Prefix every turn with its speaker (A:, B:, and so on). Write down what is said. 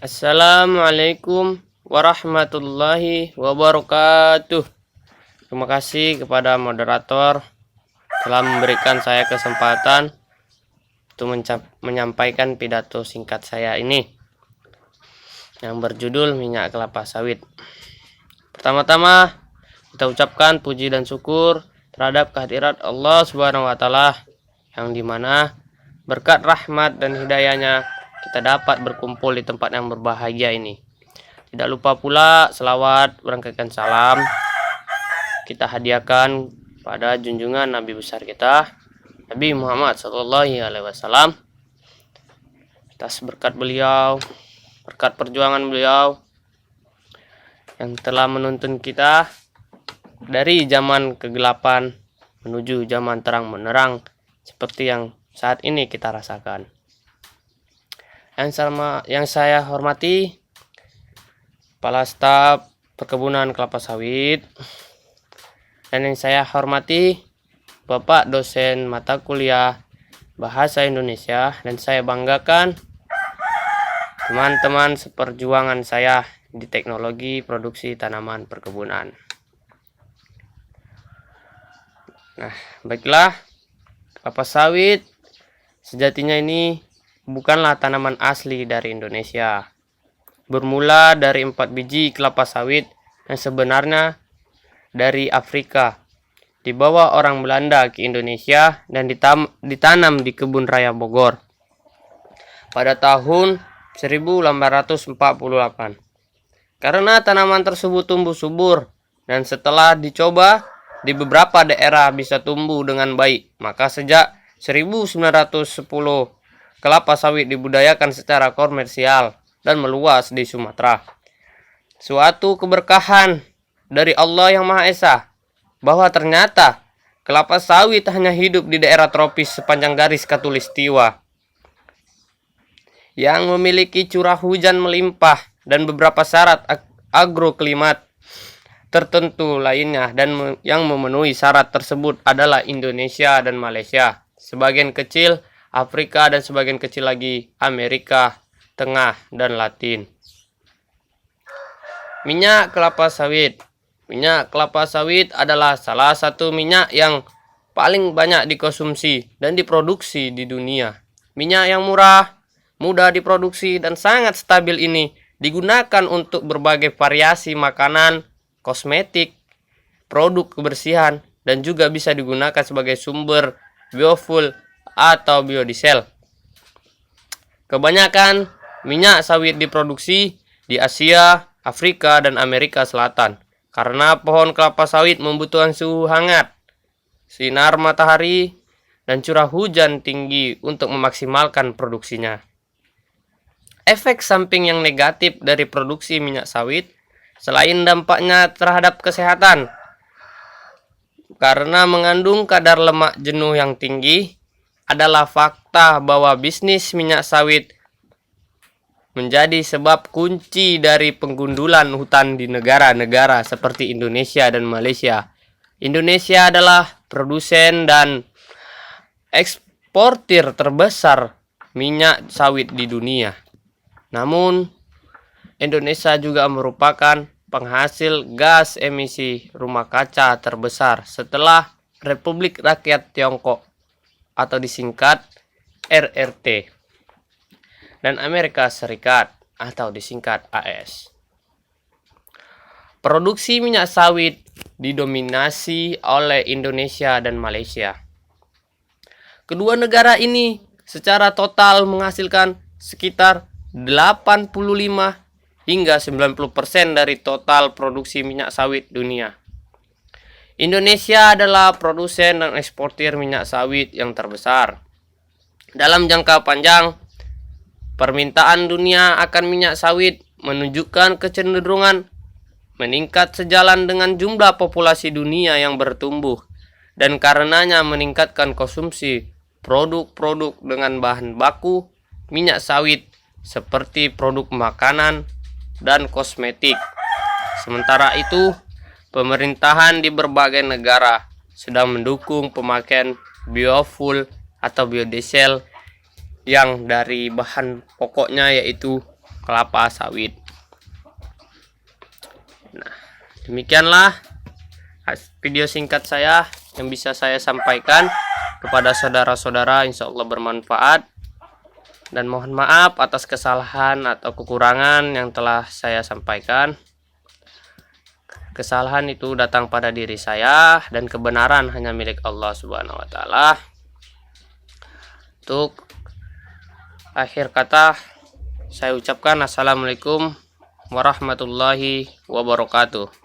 A: Assalamualaikum warahmatullahi wabarakatuh. Terima kasih kepada moderator telah memberikan saya kesempatan untuk menyampaikan pidato singkat saya ini yang berjudul minyak kelapa sawit. Pertama-tama kita ucapkan puji dan syukur terhadap kehadirat Allah Subhanahu wa taala yang dimana berkat rahmat dan hidayahnya kita dapat berkumpul di tempat yang berbahagia ini. Tidak lupa pula selawat berangkatkan salam kita hadiahkan pada junjungan Nabi besar kita Nabi Muhammad SAW atas berkat beliau, berkat perjuangan beliau yang telah menuntun kita dari zaman kegelapan menuju zaman terang menerang seperti yang saat ini kita rasakan. Yang saya hormati Kepala Staf Perkebunan Kelapa Sawit, dan yang saya hormati Bapak dosen mata kuliah Bahasa Indonesia, dan saya banggakan teman-teman seperjuangan saya di teknologi produksi tanaman perkebunan. Nah, baiklah, kelapa sawit sejatinya ini bukanlah tanaman asli dari Indonesia. Bermula dari 4 biji kelapa sawit yang sebenarnya dari Afrika, dibawa orang Belanda ke Indonesia dan ditanam di kebun raya Bogor pada tahun 1848. Karena tanaman tersebut tumbuh subur dan setelah dicoba di beberapa daerah bisa tumbuh dengan baik, maka sejak 1910 kelapa sawit dibudidayakan secara komersial dan meluas di Sumatera. Suatu keberkahan dari Allah yang Maha Esa bahwa ternyata kelapa sawit hanya hidup di daerah tropis sepanjang garis khatulistiwa yang memiliki curah hujan melimpah dan beberapa syarat agroklimat tertentu lainnya, dan yang memenuhi syarat tersebut adalah Indonesia dan Malaysia, sebagian kecil Afrika, dan sebagian kecil lagi Amerika Tengah dan Latin. Minyak kelapa sawit. Minyak kelapa sawit adalah salah satu minyak yang paling banyak dikonsumsi dan diproduksi di dunia. Minyak yang murah, mudah diproduksi, dan sangat stabil ini digunakan untuk berbagai variasi makanan, kosmetik, produk kebersihan, dan juga bisa digunakan sebagai sumber biofuel atau biodiesel. Kebanyakan minyak sawit diproduksi di Asia, Afrika, dan Amerika Selatan karena pohon kelapa sawit membutuhkan suhu hangat, sinar matahari, dan curah hujan tinggi untuk memaksimalkan produksinya. Efek samping yang negatif dari produksi minyak sawit selain dampaknya terhadap kesehatan karena mengandung kadar lemak jenuh yang tinggi, adalah fakta bahwa bisnis minyak sawit menjadi sebab kunci dari penggundulan hutan di negara-negara seperti Indonesia dan Malaysia. Indonesia adalah produsen dan eksportir terbesar minyak sawit di dunia. Namun, Indonesia juga merupakan penghasil gas emisi rumah kaca terbesar setelah Republik Rakyat Tiongkok atau disingkat RRT, dan Amerika Serikat atau disingkat AS. Produksi minyak sawit didominasi oleh Indonesia dan Malaysia. Kedua negara ini secara total menghasilkan sekitar 85 hingga 90% dari total produksi minyak sawit dunia. Indonesia adalah produsen dan eksportir minyak sawit yang terbesar. Dalam jangka panjang, permintaan dunia akan minyak sawit menunjukkan kecenderungan meningkat sejalan dengan jumlah populasi dunia yang bertumbuh, dan karenanya meningkatkan konsumsi produk-produk dengan bahan baku minyak sawit seperti produk makanan dan kosmetik. Sementara itu, pemerintahan di berbagai negara sedang mendukung pemakaian biofuel atau biodiesel yang dari bahan pokoknya yaitu kelapa sawit. Nah, demikianlah video singkat saya yang bisa saya sampaikan kepada saudara-saudara, insya Allah bermanfaat, dan mohon maaf atas kesalahan atau kekurangan yang telah saya sampaikan. Kesalahan itu datang pada diri saya dan kebenaran hanya milik Allah Subhanahu wa taala. Untuk akhir kata saya ucapkan assalamualaikum warahmatullahi wabarakatuh.